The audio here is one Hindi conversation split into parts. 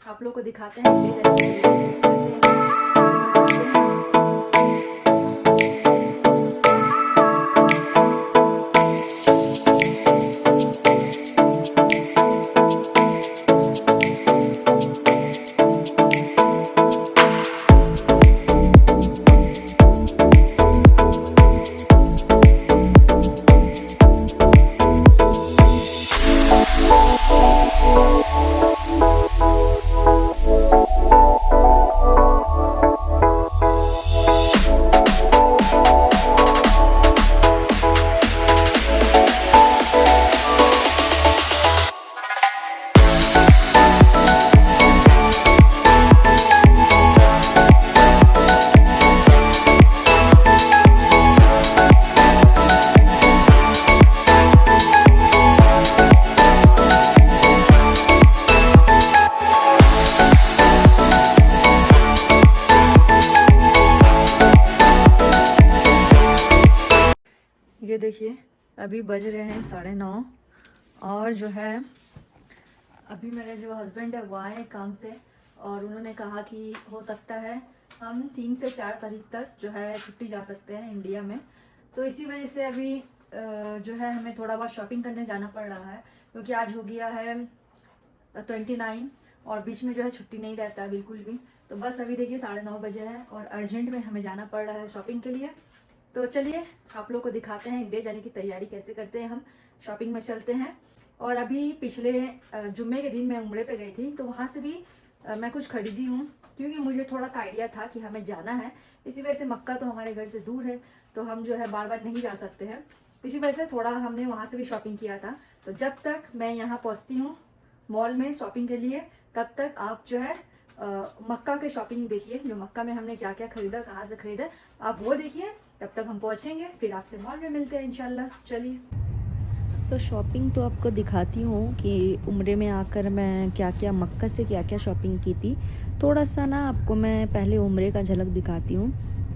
आप लोग को दिखाते हैं ले जाके कैसे करते हैं। ये देखिए अभी बज रहे हैं 9:30 और जो है अभी मेरे जो हस्बैंड है वो आए काम से और उन्होंने कहा कि हो सकता है हम 3 से 4 तारीख तक जो है छुट्टी जा सकते हैं इंडिया में। तो इसी वजह से अभी जो है हमें थोड़ा बहुत शॉपिंग करने जाना पड़ रहा है क्योंकि आज हो गया है 29 और बीच में जो है छुट्टी नहीं रहता है बिल्कुल भी। तो बस अभी देखिए 9:30 बजे है और अर्जेंट में हमें जाना पड़ रहा है शॉपिंग के लिए। तो चलिए आप लोग को दिखाते हैं इंडिया जाने की तैयारी कैसे करते हैं। हम शॉपिंग में चलते हैं और अभी पिछले जुम्मे के दिन मैं उम्रे पे गई थी तो वहाँ से भी मैं कुछ खरीदी हूँ क्योंकि मुझे थोड़ा सा आइडिया था कि हमें जाना है। इसी वजह से मक्का तो हमारे घर से दूर है तो हम जो है बार बार नहीं जा सकते हैं। इसी वजह से थोड़ा हमने वहाँ से भी शॉपिंग किया था। तो जब तक मैं यहाँ पहुँचती हूँ मॉल में शॉपिंग के लिए तब तक आप जो है मक्का के शॉपिंग देखिए, जो मक्का में हमने क्या क्या खरीदा, कहाँ से खरीदा, आप वो देखिए। तब तक हम पहुँचेंगे फिर आपसे मॉल में मिलते हैं इंशाल्लाह। चलिए तो शॉपिंग तो आपको दिखाती हूँ कि उम्रे में आकर मैं क्या क्या मक्का से क्या क्या शॉपिंग की थी। थोड़ा सा ना आपको मैं पहले उम्रे का झलक दिखाती हूँ,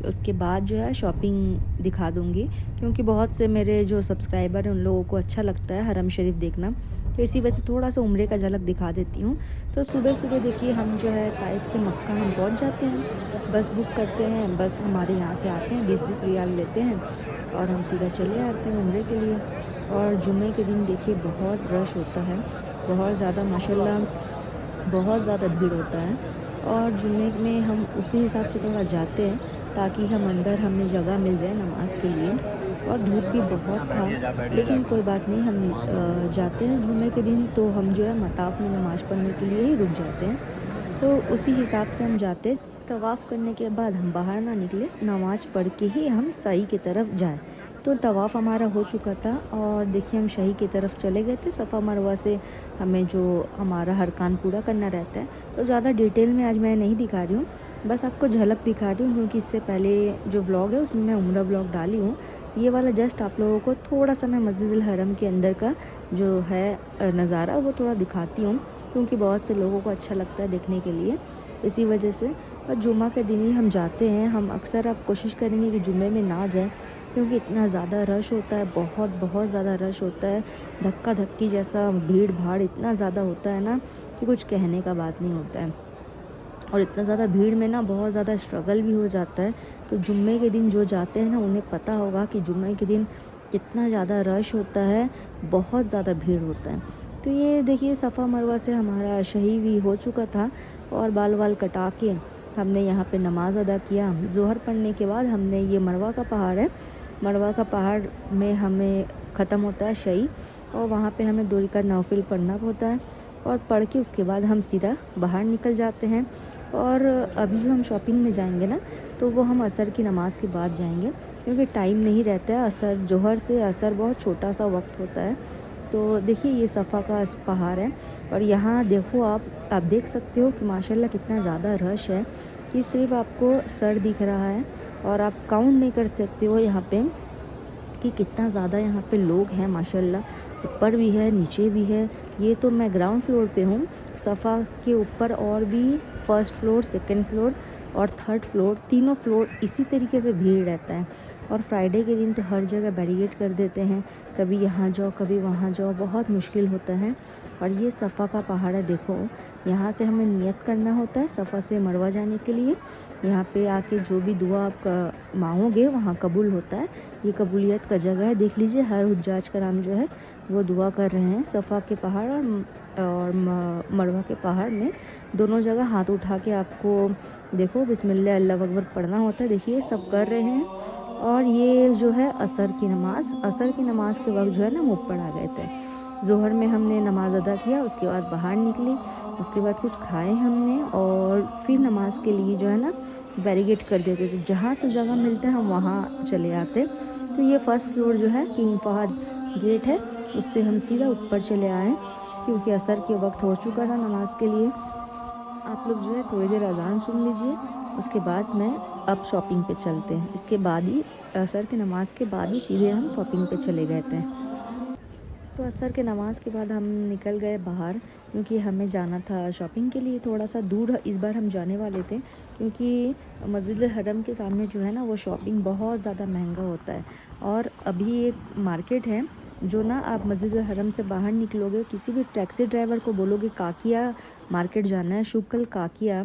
उसके बाद जो है शॉपिंग दिखा दूँगी क्योंकि बहुत से मेरे जो सब्सक्राइबर हैं उन लोगों को अच्छा लगता है हरम शरीफ देखना। तो इसी वजह से थोड़ा सा उम्रे का झलक दिखा देती हूँ। तो सुबह सुबह देखिए हम जो है ताइफ से मक्का हम पहुँच जाते हैं, बस बुक करते हैं, बस हमारे यहाँ से आते हैं, 20-20 रियाल लेते हैं और हम सीधा चले आते हैं उम्रे के लिए। और जुम्मे के दिन देखिए बहुत रश होता है, बहुत ज़्यादा माशाल्लाह बहुत ज़्यादा भीड़ होता है। और जुम्मे में हम उसी हिसाब से थोड़ा जाते हैं ताकि हम अंदर हमें जगह मिल जाए नमाज के लिए। और धूप भी बहुत था लेकिन कोई बात नहीं, हम जाते हैं जुम्मे के दिन तो हम जो है मताफ़ में नमाज़ पढ़ने के लिए ही रुक जाते हैं। तो उसी हिसाब से हम जाते, तवाफ़ करने के बाद हम बाहर ना निकले, नमाज़ पढ़ के ही हम सही की तरफ जाए। तो तवाफ़ हमारा हो चुका था और देखिए हम शही की तरफ चले गए थे। सफ़ा मरवा से हमें जो हमारा हरकान पूरा करना रहता है। तो ज़्यादा डिटेल में आज मैं नहीं दिखा रही हूँ, बस आपको झलक दिखा रही हूँ क्योंकि इससे पहले जो व्लॉग है उसमें मैं उम्रा व्लॉग डाली हूँ। ये वाला जस्ट आप लोगों को थोड़ा सा मैं मस्जिद हरम के अंदर का जो है नज़ारा वो थोड़ा दिखाती हूँ क्योंकि बहुत से लोगों को अच्छा लगता है देखने के लिए, इसी वजह से। और जुम्मा के दिन ही हम जाते हैं। हम अक्सर अब कोशिश करेंगे कि जुम्मे में ना जाएं क्योंकि इतना ज़्यादा रश होता है, बहुत बहुत ज़्यादा रश होता है, धक्का धक्की जैसा भीड़ भाड़ इतना ज़्यादा होता है ना कि कुछ कहने का बात नहीं होता है। और इतना ज़्यादा भीड़ में ना बहुत ज़्यादा स्ट्रगल भी हो जाता है। तो जुम्मे के दिन जो जाते हैं ना उन्हें पता होगा कि जुम्मे के दिन कितना ज़्यादा रश होता है, बहुत ज़्यादा भीड़ होता है। तो ये देखिए सफ़ा मरवा से हमारा शही भी हो चुका था और बाल वाल कटा के हमने यहाँ पे नमाज अदा किया। ज़ोहर पढ़ने के बाद हमने, ये मरवा का पहाड़ है, मरवा का पहाड़ में हमें ख़त्म होता है शही और वहाँ पे हमें 2 रकात नौफिल पढ़ना होता है और पढ़ के उसके बाद हम सीधा बाहर निकल जाते हैं। और अभी जो हम शॉपिंग में जाएंगे ना तो वो हम असर की नमाज़ के बाद जाएंगे क्योंकि टाइम नहीं रहता है। असर, जोहर से असर बहुत छोटा सा वक्त होता है। तो देखिए ये सफ़ा का पहाड़ है और यहाँ देखो आप देख सकते हो कि माशाल्लाह कितना ज़्यादा रश है कि सिर्फ आपको सर दिख रहा है और आप काउंट नहीं कर सकते हो यहाँ पे कि कितना ज़्यादा यहाँ पे लोग हैं माशाल्लाह। ऊपर भी है, नीचे भी है। ये तो मैं ग्राउंड फ्लोर पे हूँ, सफ़ा के ऊपर और भी फर्स्ट फ्लोर, सेकंड फ्लोर और थर्ड फ्लोर, तीनों फ्लोर इसी तरीके से भीड़ रहता है। और फ्राइडे के दिन तो हर जगह बैरिकेड कर देते हैं, कभी यहाँ जाओ कभी वहाँ जाओ, बहुत मुश्किल होता है। और ये सफ़ा का पहाड़ है, देखो यहाँ से हमें नियत करना होता है सफ़ा से मरवा जाने के लिए। यहाँ पे आके जो भी दुआ आप मांगोगे वहाँ कबूल होता है। ये कबूलियत का जगह है, देख लीजिए हर हुज्जाज कराम जो है वो दुआ कर रहे हैं सफ़ा के पहाड़ और मरवा के पहाड़ में, दोनों जगह हाथ उठा के आपको देखो बिस्मिल्लाह अल्लाह अकबर पढ़ना होता है। देखिए सब कर रहे हैं। और ये जो है असर की नमाज़ के वक्त जो है ना मुँह पर आ गए थे। ज़ोहर में हमने नमाज़ अदा किया, उसके बाद बाहर निकली, उसके बाद कुछ खाए हमने और फिर नमाज़ के लिए जो है ना बैरिकेड कर देते थे, जहाँ से जगह मिलते हैं हम वहाँ चले आते। तो ये फर्स्ट फ्लोर जो है किंग फहद गेट है, उससे हम सीधा ऊपर चले आए क्योंकि असर के वक्त हो चुका था नमाज के लिए। आप लोग जो है थोड़ी देर अजान सुन लीजिए, उसके बाद में अब शॉपिंग पे चलते हैं। इसके बाद ही असर की नमाज़ के बाद ही सीधे हम शॉपिंग पे चले गए थे। तो असर के नमाज़ के बाद हम निकल गए बाहर क्योंकि हमें जाना था शॉपिंग के लिए। थोड़ा सा दूर इस बार हम जाने वाले थे क्योंकि मस्जिद हरम के सामने जो है ना वो शॉपिंग बहुत ज़्यादा महंगा होता है। और अभी एक मार्केट है जो ना, आप मस्जिद हरम से बाहर निकलोगे, किसी भी टैक्सी ड्राइवर को बोलोगे काकिया मार्केट जाना है, शुक्ल काकिया,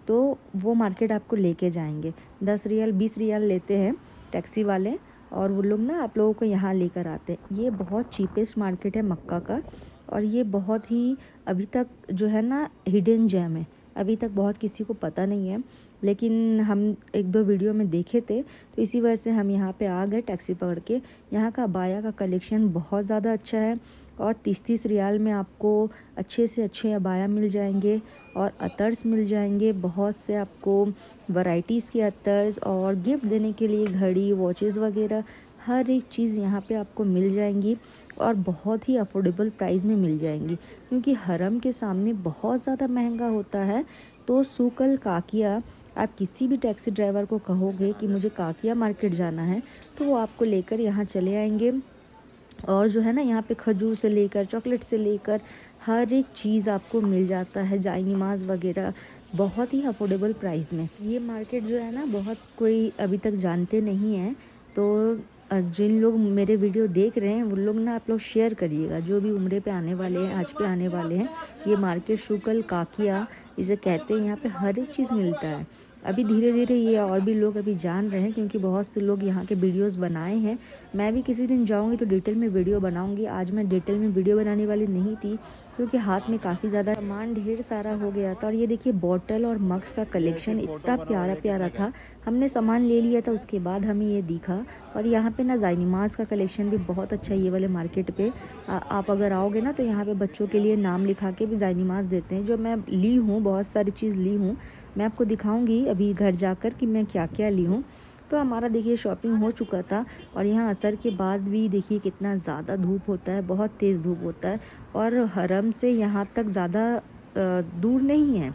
तो वो मार्केट आपको लेके जाएंगे। 10 रियाल 20 रियाल लेते हैं टैक्सी वाले और वो लोग ना आप लोगों को यहाँ लेकर आते हैं। ये बहुत चीपेस्ट मार्केट है मक्का का और ये बहुत ही अभी तक जो है ना हिडन जेम है, अभी तक बहुत किसी को पता नहीं है, लेकिन हम 1-2 वीडियो में देखे थे तो इसी वजह से हम यहाँ पे आ गए टैक्सी पकड़ के। यहाँ का अबाया का कलेक्शन बहुत ज़्यादा अच्छा है और 30-30 रियाल में आपको अच्छे से अच्छे अबाया मिल जाएंगे और अतर्स मिल जाएंगे, बहुत से आपको वैराइटीज़ के अतर्स और गिफ्ट देने के लिए घड़ी वॉचेस वगैरह हर एक चीज़ यहाँ पे आपको मिल जाएंगी और बहुत ही अफोर्डेबल प्राइस में मिल जाएंगी क्योंकि हरम के सामने बहुत ज़्यादा महंगा होता है। तो सूकल काकिया, आप किसी भी टैक्सी ड्राइवर को कहोगे कि मुझे काकिया मार्केट जाना है तो वो आपको लेकर यहाँ चले आएंगे। और जो है ना यहाँ पे खजूर से लेकर चॉकलेट से लेकर हर एक चीज़ आपको मिल जाता है, जाई नमाज वगैरह बहुत ही अफोर्डेबल प्राइस में। ये मार्केट जो है ना बहुत कोई अभी तक जानते नहीं हैं, तो जिन लोग मेरे वीडियो देख रहे हैं वो लोग ना आप लोग शेयर करिएगा, जो भी उम्रे पे आने वाले हैं, हज पे आने वाले हैं। ये मार्केट शुक्ल काकिया इसे कहते हैं, यहाँ पे हर एक चीज़ मिलता है। अभी धीरे धीरे ये और भी लोग अभी जान रहे हैं क्योंकि बहुत से लोग यहाँ के वीडियोस बनाए हैं। मैं भी किसी दिन जाऊँगी तो डिटेल में वीडियो बनाऊँगी। आज मैं डिटेल में वीडियो बनाने वाली नहीं थी क्योंकि हाथ में काफ़ी ज़्यादा सामान ढेर सारा हो गया था। और ये देखिए बॉटल और मग्स का कलेक्शन इतना प्यारा प्यारा था, हमने सामान ले लिया था उसके बाद हमें ये दिखा। और यहाँ पे ना जायनमाज का कलेक्शन भी बहुत अच्छा है ये वाले मार्केट पे। आप अगर आओगे ना तो यहाँ पे बच्चों के लिए नाम लिखा के भी जायनमाज देते हैं, जो मैं ली हूँ, बहुत सारी चीज़ ली हूँ। मैं आपको दिखाऊंगी अभी घर जाकर कि मैं क्या क्या ली हूँ। तो हमारा देखिए शॉपिंग हो चुका था और यहाँ असर के बाद भी देखिए कितना ज़्यादा धूप होता है, बहुत तेज़ धूप होता है। और हरम से यहाँ तक ज़्यादा दूर नहीं है,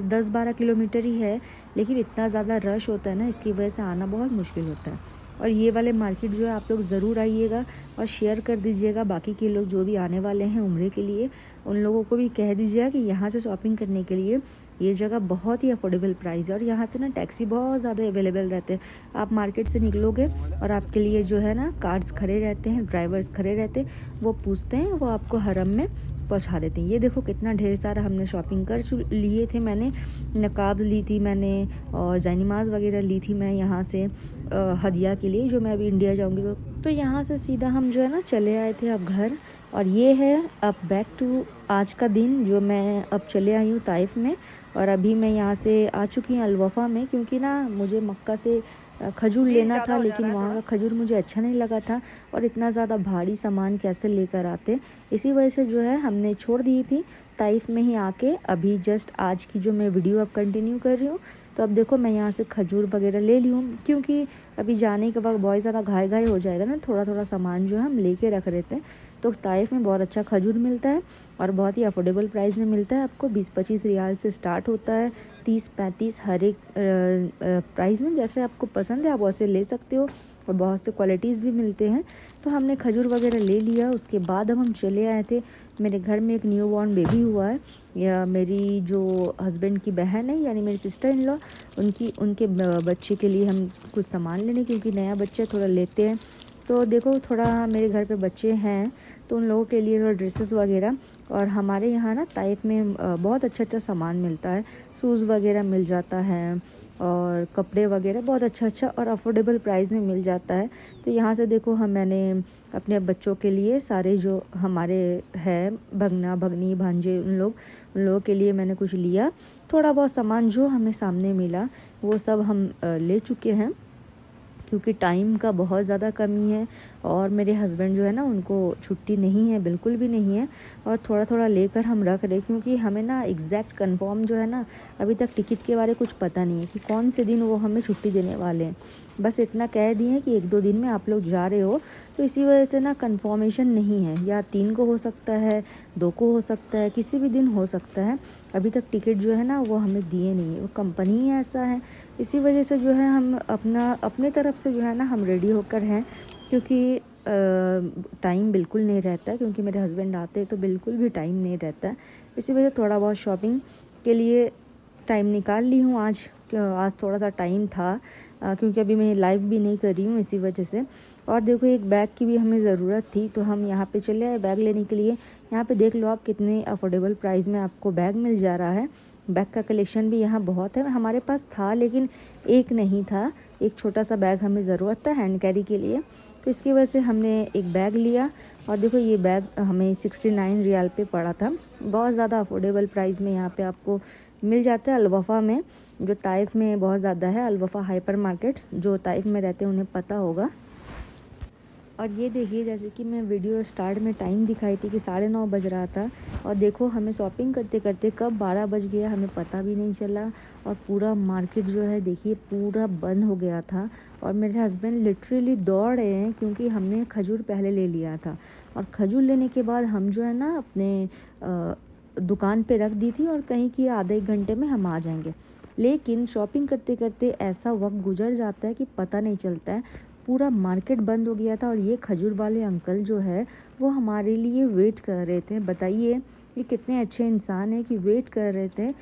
10-12 किलोमीटर ही है, लेकिन इतना ज़्यादा रश होता है ना, इसकी वजह से आना बहुत मुश्किल होता है। और ये वाले मार्केट जो है आप लोग ज़रूर आइएगा और शेयर कर दीजिएगा, बाकी के लोग जो भी आने वाले हैं उम्रे के लिए उन लोगों को भी कह दीजिएगा कि यहाँ से शॉपिंग करने के लिए ये जगह बहुत ही अफोर्डेबल प्राइस है। और यहाँ से ना टैक्सी बहुत ज़्यादा अवेलेबल रहते हैं। आप मार्केट से निकलोगे और आपके लिए जो है ना कार्स खड़े रहते हैं, ड्राइवर्स खड़े रहते हैं, वो पूछते हैं, वो आपको हरम में पहुँचा देते हैं। ये देखो कितना ढेर सारा हमने शॉपिंग कर लिए थे। मैंने नकाब ली थी मैंने और जायनमाज वगैरह ली थी मैं यहाँ से हदिया के लिए, जो मैं अभी इंडिया जाऊँगी तो यहाँ से सीधा हम जो है ना चले आए थे अब घर। और ये है अब बैक टू आज का दिन, जो मैं अब चले आई हूँ ताइफ में। और अभी मैं यहाँ से आ चुकी हूँ अलवफ़ा में क्योंकि ना मुझे मक्का से खजूर लेना था, लेकिन वहाँ का खजूर मुझे अच्छा नहीं लगा था और इतना ज़्यादा भारी सामान कैसे लेकर आते, इसी वजह से जो है हमने छोड़ दी थी। ताइफ में ही आके अभी जस्ट आज की जो मैं वीडियो अब कंटिन्यू कर रही हूँ। तो अब देखो मैं यहाँ से खजूर वगैरह ले ली हूँ क्योंकि अभी जाने के वक्त बहुत ज़्यादा घाय घाय हो जाएगा ना, थोड़ा थोड़ा सामान जो है हम लेके रख लेते हैं। तो ताइफ में बहुत अच्छा खजूर मिलता है और बहुत ही अफोर्डेबल प्राइस में मिलता है। आपको 20-25 रियाल से स्टार्ट होता है, 30-35 हर एक प्राइस में, जैसे आपको पसंद है आप वैसे ले सकते हो और बहुत से क्वालिटीज़ भी मिलते हैं। तो हमने खजूर वगैरह ले लिया, उसके बाद हम चले आए थे। मेरे घर में एक न्यू बॉर्न बेबी हुआ है, या मेरी जो हस्बैंड की बहन है यानी मेरी सिस्टर इन लॉ, उनके बच्चे के लिए हम कुछ सामान लेने, क्योंकि नया बच्चा थोड़ा लेते हैं तो देखो थोड़ा मेरे घर पे बच्चे हैं तो उन लोगों के लिए थोड़ा ड्रेसेस वगैरह, और हमारे यहाँ ना ताइफ में बहुत अच्छा सामान मिलता है, शूज़ वगैरह मिल जाता है और कपड़े वगैरह बहुत अच्छा और अफोर्डेबल प्राइस में मिल जाता है। तो यहाँ से देखो मैंने अपने बच्चों के लिए सारे जो हमारे है भगना भगनी भांजे उन लोगों के लिए मैंने कुछ लिया। थोड़ा बहुत सामान जो हमें सामने मिला वो सब हम ले चुके हैं, क्योंकि टाइम का बहुत ज़्यादा कमी है और मेरे हस्बैंड जो है ना उनको छुट्टी नहीं है, बिल्कुल भी नहीं है, और थोड़ा थोड़ा लेकर हम रख रहे, क्योंकि हमें ना एग्जैक्ट कंफर्म जो है ना अभी तक टिकट के बारे कुछ पता नहीं है कि कौन से दिन वो हमें छुट्टी देने वाले हैं। बस इतना कह दिए हैं कि 1-2 दिन में आप लोग जा रहे हो, तो इसी वजह से ना कंफर्मेशन नहीं है, या 3 को हो सकता है, 2 को हो सकता है, किसी भी दिन हो सकता है। अभी तक टिकट जो है ना वो हमें दिए नहीं है, वो कंपनी ही ऐसा है। इसी वजह से जो है हम अपने तरफ से जो है ना हम रेडी होकर हैं, क्योंकि टाइम बिल्कुल नहीं रहता है, क्योंकि मेरे हस्बैंड आते हैं तो बिल्कुल भी टाइम नहीं रहता है। इसी वजह से थोड़ा बहुत शॉपिंग के लिए टाइम निकाल ली हूँ आज थोड़ा सा टाइम था, क्योंकि अभी मैं लाइव भी नहीं कर रही हूँ इसी वजह से। और देखो एक बैग की भी हमें ज़रूरत थी, तो हम यहाँ पे चले आए बैग लेने के लिए। यहाँ पे देख लो आप कितने अफोर्डेबल प्राइस में आपको बैग मिल जा रहा है। बैग का कलेक्शन भी यहाँ बहुत है, हमारे पास था लेकिन एक नहीं था, एक छोटा सा बैग हमें ज़रूरत था हैंड कैरी के लिए, तो इसकी वजह से हमने एक बैग लिया। और देखो ये बैग हमें 69 रियाल पे पड़ा था, बहुत ज़्यादा अफोर्डेबल प्राइस में यहाँ पे आपको मिल जाता है अल-वफ़ा में, जो ताइफ में बहुत ज़्यादा है। अल-वफ़ा हाइपर मार्केट, जो ताइफ में रहते हैं उन्हें पता होगा। और ये देखिए जैसे कि मैं वीडियो स्टार्ट में टाइम दिखाई थी कि 9:30 बज रहा था, और देखो हमें शॉपिंग करते करते कब 12 बज गया हमें पता भी नहीं चला। और पूरा मार्केट जो है देखिए पूरा बंद हो गया था, और मेरे हस्बैंड लिटरली दौड़ रहे हैं, क्योंकि हमने खजूर पहले ले लिया था, और खजूर लेने के बाद हम जो है ना अपने दुकान पे रख दी थी और कहीं कि आधे 1 घंटे में हम आ जाएंगे। लेकिन शॉपिंग करते करते ऐसा वक्त गुजर जाता है कि पता नहीं चलता है, पूरा मार्केट बंद हो गया था। और ये खजूर वाले अंकल जो है वो हमारे लिए वेट कर रहे थे। बताइए ये कितने अच्छे इंसान हैं कि वेट कर रहे थे।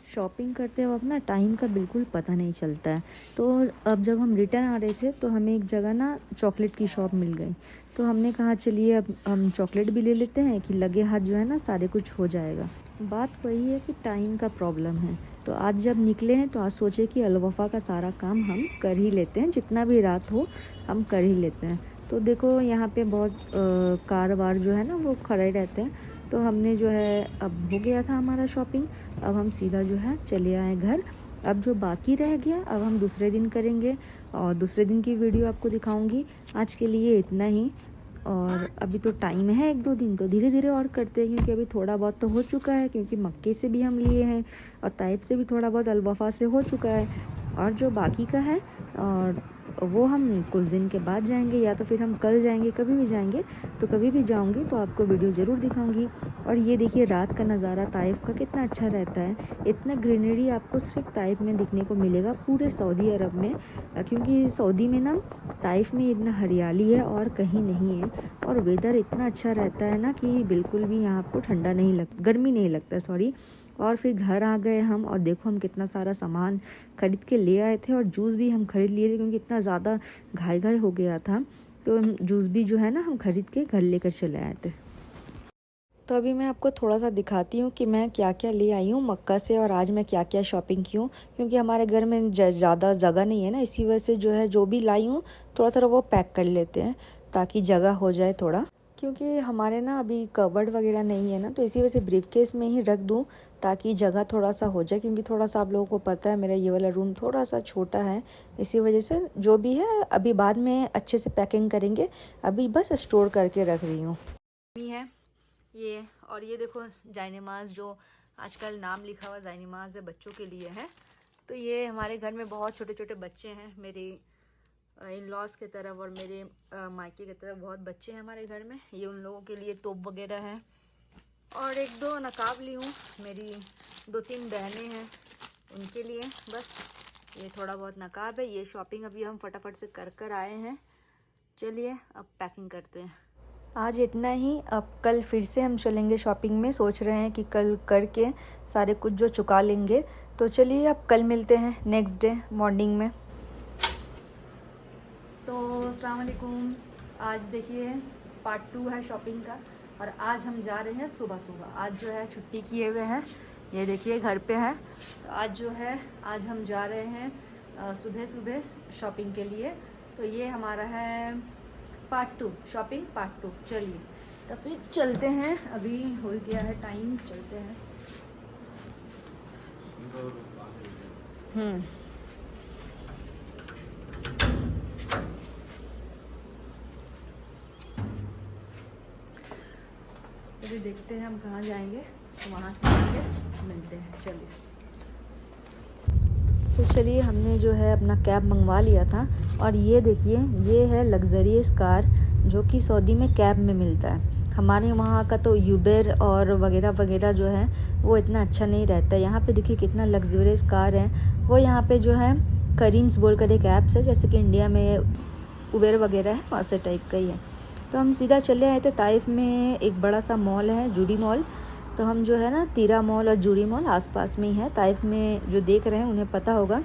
शॉपिंग करते वक्त ना टाइम का बिल्कुल पता नहीं चलता है। तो अब जब हम रिटर्न आ रहे थे तो हमें एक जगह ना चॉकलेट की शॉप मिल गई, तो हमने कहा चलिए अब हम चॉकलेट भी ले लेते हैं कि लगे हाथ जो है ना सारे कुछ हो जाएगा। बात वही है कि टाइम का प्रॉब्लम है। तो आज जब निकले हैं तो आज सोचे कि अल-वफ़ा का सारा काम हम कर ही लेते हैं, जितना भी रात हो हम कर ही लेते हैं। तो देखो यहाँ पे बहुत कार वार जो है ना वो खड़े रहते हैं, तो हमने जो है अब हो गया था हमारा शॉपिंग। अब हम सीधा जो है चले आए घर। अब जो बाकी रह गया अब हम दूसरे दिन करेंगे, और दूसरे दिन की वीडियो आपको दिखाऊंगी। आज के लिए इतना ही, और अभी तो टाइम है 1-2 दिन, तो धीरे धीरे और करते हैं, क्योंकि अभी थोड़ा बहुत तो हो चुका है, क्योंकि मक्के से भी हम लिए हैं और ताइफ से भी थोड़ा बहुत अल-वफ़ा से हो चुका है, और जो बाकी का है और वो हम कुछ दिन के बाद जाएंगे, या तो फिर हम कल जाएंगे, कभी भी जाएंगे। तो कभी भी जाऊंगी तो आपको वीडियो ज़रूर दिखाऊंगी। और ये देखिए रात का नज़ारा ताइफ का कितना अच्छा रहता है। इतना ग्रीनरी आपको सिर्फ ताइफ में दिखने को मिलेगा पूरे सऊदी अरब में, क्योंकि सऊदी में ना ताइफ में इतना हरियाली है और कहीं नहीं है, और वेदर इतना अच्छा रहता है ना कि बिल्कुल भी यहाँ आपको ठंडा नहीं गर्मी नहीं लगता, सॉरी। और फिर घर आ गए हम, और देखो हम कितना सारा सामान खरीद के ले आए थे, और जूस भी हम खरीद लिए थे, क्योंकि इतना ज़्यादा घाई हो गया था, तो जूस भी जो है ना हम खरीद के घर लेकर चले आए थे। तो अभी मैं आपको थोड़ा सा दिखाती हूँ कि मैं क्या क्या ले आई हूँ मक्का से, और आज मैं क्या क्या शॉपिंग की हूँ, क्योंकि हमारे घर में ज़्यादा जगह नहीं है ना, इसी वजह से जो है जो भी लाई हूँ थोड़ा थोड़ा वो पैक कर लेते हैं ताकि जगह हो जाए थोड़ा, क्योंकि हमारे ना अभी कबर्ड वगैरह नहीं है ना, तो इसी वजह से ब्रीफकेस में ही रख दूँ ताकि जगह थोड़ा सा हो जाए, क्योंकि थोड़ा सा आप लोगों को पता है मेरा ये वाला रूम थोड़ा सा छोटा है। इसी वजह से जो भी है अभी बाद में अच्छे से पैकिंग करेंगे, अभी बस स्टोर करके रख रही हूँ है ये। और ये देखो जायनमाज, जो आजकल नाम लिखा हुआ जायनमाज है, बच्चों के लिए है। तो ये हमारे घर में बहुत छोटे छोटे बच्चे हैं, मेरे इन लॉज की तरफ और मेरे मायके की तरफ बहुत बच्चे हैं हमारे घर में। ये उन लोगों के लिए तोप वगैरह है, और 1-2 नकाब ली हूँ, मेरी 2-3 बहनें हैं उनके लिए, बस ये थोड़ा बहुत नकाब है। ये शॉपिंग अभी हम फटाफट से कर आए हैं। चलिए अब पैकिंग करते हैं। आज इतना ही, अब कल फिर से हम चलेंगे शॉपिंग में, सोच रहे हैं कि कल करके सारे कुछ जो चुका लेंगे। तो चलिए अब कल मिलते हैं नेक्स्ट डे मॉर्निंग में। तो अस्सलाम वालेकुम, आज देखिए पार्ट 2 है शॉपिंग का। और आज हम जा रहे हैं सुबह सुबह। आज जो है छुट्टी किए हुए हैं, ये देखिए घर पे है। तो आज जो है आज हम जा रहे हैं सुबह सुबह शॉपिंग के लिए। तो ये हमारा है पार्ट 2, शॉपिंग पार्ट 2। चलिए तो फिर चलते हैं, अभी हो गया है टाइम, चलते हैं। अभी देखते हैं हम कहाँ जाएंगे, तो वहाँ से आके मिलते हैं। चलिए तो चलिए, हमने जो है अपना कैब मंगवा लिया था। और ये देखिए, ये है लग्जरियस कार जो कि सऊदी में कैब में मिलता है। हमारे वहाँ का तो यूबर और वगैरह वगैरह जो है वो इतना अच्छा नहीं रहता है। यहाँ पे देखिए कितना लग्जरियस कार है। वो यहाँ पे जो है करीम्स बोल कर एक ऐप्स है, जैसे कि इंडिया में उबेर वगैरह है, वैसे टाइप का ही है। तो हम सीधा चले आए थे। ताइफ में एक बड़ा सा मॉल है, जूडी मॉल। तो हम जो है ना, तीरा मॉल और जूडी मॉल आसपास में ही है। ताइफ में जो देख रहे हैं उन्हें पता होगा।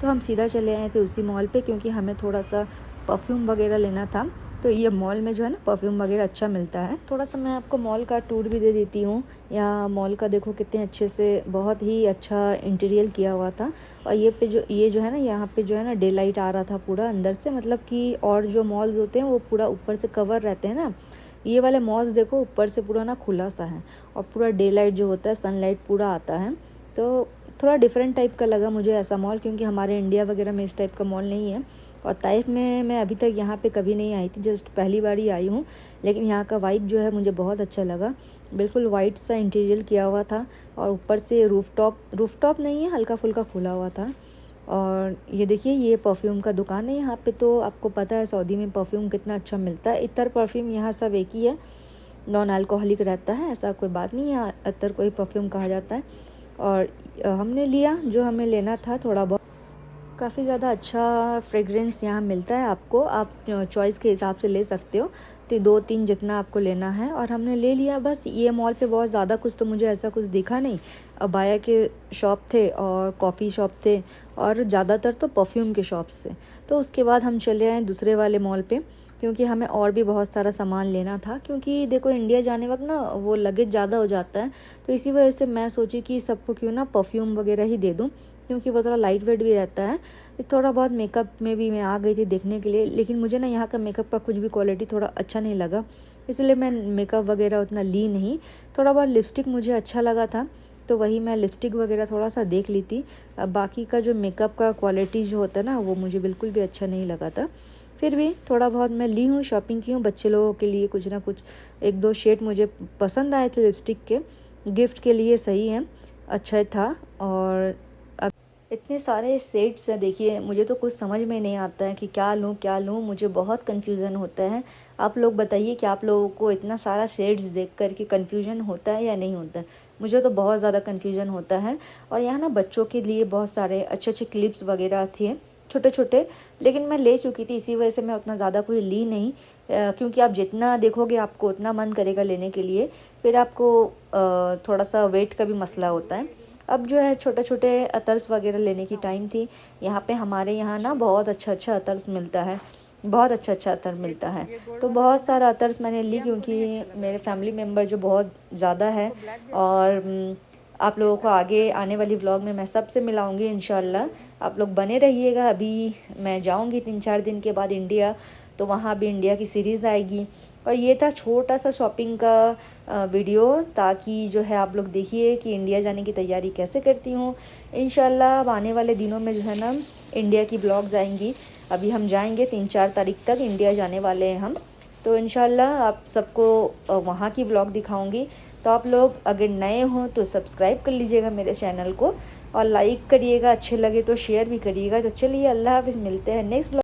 तो हम सीधा चले आए थे उसी मॉल पे, क्योंकि हमें थोड़ा सा परफ्यूम वगैरह लेना था। तो ये मॉल में जो है ना परफ्यूम वगैरह अच्छा मिलता है। थोड़ा सा मैं आपको मॉल का टूर भी दे देती हूँ। यहाँ मॉल का देखो कितने अच्छे से, बहुत ही अच्छा इंटीरियर किया हुआ था। और ये जो है ना, यहाँ पे जो है ना डे लाइट आ रहा था पूरा अंदर से। मतलब कि और जो मॉल्स होते हैं वो पूरा ऊपर से कवर रहते हैं ना, ये वाले मॉल्स देखो ऊपर से पूरा ना खुला सा है और पूरा डे लाइट जो होता है, सनलाइट पूरा आता है। तो थोड़ा डिफरेंट टाइप का लगा मुझे ऐसा मॉल, क्योंकि हमारे इंडिया वगैरह में इस टाइप का मॉल नहीं है। और ताइफ में मैं अभी तक यहाँ पे कभी नहीं आई थी, जस्ट पहली बार ही आई हूँ। लेकिन यहाँ का वाइब जो है मुझे बहुत अच्छा लगा। बिल्कुल वाइट सा इंटीरियर किया हुआ था और ऊपर से रूफटॉप नहीं है, हल्का फुल्का खुला हुआ था। और ये देखिए, ये परफ्यूम का दुकान है यहाँ पे। तो आपको पता है सऊदी में परफ्यूम कितना अच्छा मिलता है। इतर परफ्यूम यहाँ सब एक ही है, नॉन अल्कोहलिक रहता है, ऐसा कोई बात नहीं है। इतर कोई परफ्यूम कहा जाता है। और हमने लिया जो हमें लेना था, थोड़ा बहुत। काफ़ी ज़्यादा अच्छा फ्रेगरेंस यहाँ मिलता है आपको, आप चॉइस के हिसाब से ले सकते हो। तो 2-3 जितना आपको लेना है, और हमने ले लिया। बस ये मॉल पे बहुत ज़्यादा कुछ तो मुझे ऐसा कुछ दिखा नहीं। अबाया के शॉप थे और कॉफ़ी शॉप थे, और ज़्यादातर तो परफ्यूम के शॉप्स थे। तो उसके बाद हम चले आए दूसरे वाले मॉल पे, क्योंकि हमें और भी बहुत सारा सामान लेना था। क्योंकि देखो इंडिया जाने वक्त ना वो लगेज ज़्यादा हो जाता है। तो इसी वजह से मैं सोची कि सबको क्यों ना परफ्यूम वगैरह ही दे दूँ, क्योंकि वो थोड़ा लाइट वेट भी रहता है। थोड़ा बहुत मेकअप में भी मैं आ गई थी देखने के लिए, लेकिन मुझे ना यहाँ का मेकअप का कुछ भी क्वालिटी थोड़ा अच्छा नहीं लगा, इसलिए मैं मेकअप वगैरह उतना ली नहीं। थोड़ा बहुत लिपस्टिक मुझे अच्छा लगा था, तो वही मैं लिपस्टिक वगैरह थोड़ा सा देख ली थी। बाकी का जो मेकअप का क्वालिटी जो होता है ना, वो मुझे बिल्कुल भी अच्छा नहीं लगा था। फिर भी थोड़ा बहुत मैं ली हूँ, शॉपिंग की हूँ बच्चे लोगों के लिए। कुछ ना कुछ 1-2 शेड मुझे पसंद आए थे लिपस्टिक के, गिफ्ट के लिए सही है, अच्छा था। और इतने सारे सेट्स हैं, देखिए मुझे तो कुछ समझ में नहीं आता है कि क्या लूँ। मुझे बहुत कन्फ्यूज़न होता है। आप लोग बताइए कि आप लोगों को इतना सारा शेड्स देख कर के कन्फ्यूज़न होता है या नहीं होता है। मुझे तो बहुत ज़्यादा कन्फ्यूज़न होता है। और यहाँ ना बच्चों के लिए बहुत सारे अच्छे अच्छे क्लिप्स वगैरह थे, छोटे छोटे, लेकिन मैं ले चुकी थी, इसी वजह से मैं उतना ज़्यादा कोई ली नहीं। क्योंकि आप जितना देखोगे आपको उतना मन करेगा लेने के लिए, फिर आपको थोड़ा सा वेट का भी मसला होता है। अब जो है छोटे छोटे अतर्स वगैरह लेने की टाइम थी। यहाँ पे हमारे यहाँ ना बहुत अच्छा अतर्स मिलता है, बहुत अच्छा अतर मिलता है। तो बहुत सारा अतर्स मैंने ली, क्योंकि मेरे फैमिली मेम्बर जो बहुत ज़्यादा है। और आप लोगों को आगे आने वाली व्लॉग में मैं सबसे मिलाऊंगी इंशाल्लाह, आप लोग बने रहिएगा। अभी मैं जाऊंगी 3-4 दिन के बाद इंडिया, तो वहाँ भी इंडिया की सीरीज़ आएगी। और ये था छोटा सा शॉपिंग का वीडियो, ताकि जो है आप लोग देखिए कि इंडिया जाने की तैयारी कैसे करती हूँ। इंशाल्लाह अब आने वाले दिनों में जो है ना इंडिया की ब्लॉग्स आएंगी। अभी हम जाएंगे 3-4 तारीख तक इंडिया जाने वाले हैं हम। तो इंशाल्लाह आप सबको वहाँ की ब्लॉग दिखाऊंगी। तो आप लोग अगर नए हों तो सब्सक्राइब कर लीजिएगा मेरे चैनल को, और लाइक करिएगा, अच्छे लगे तो शेयर भी करिएगा। तो चलिए, अल्लाह हाफ़िज़, मिलते हैं नेक्स्ट ब्लॉग।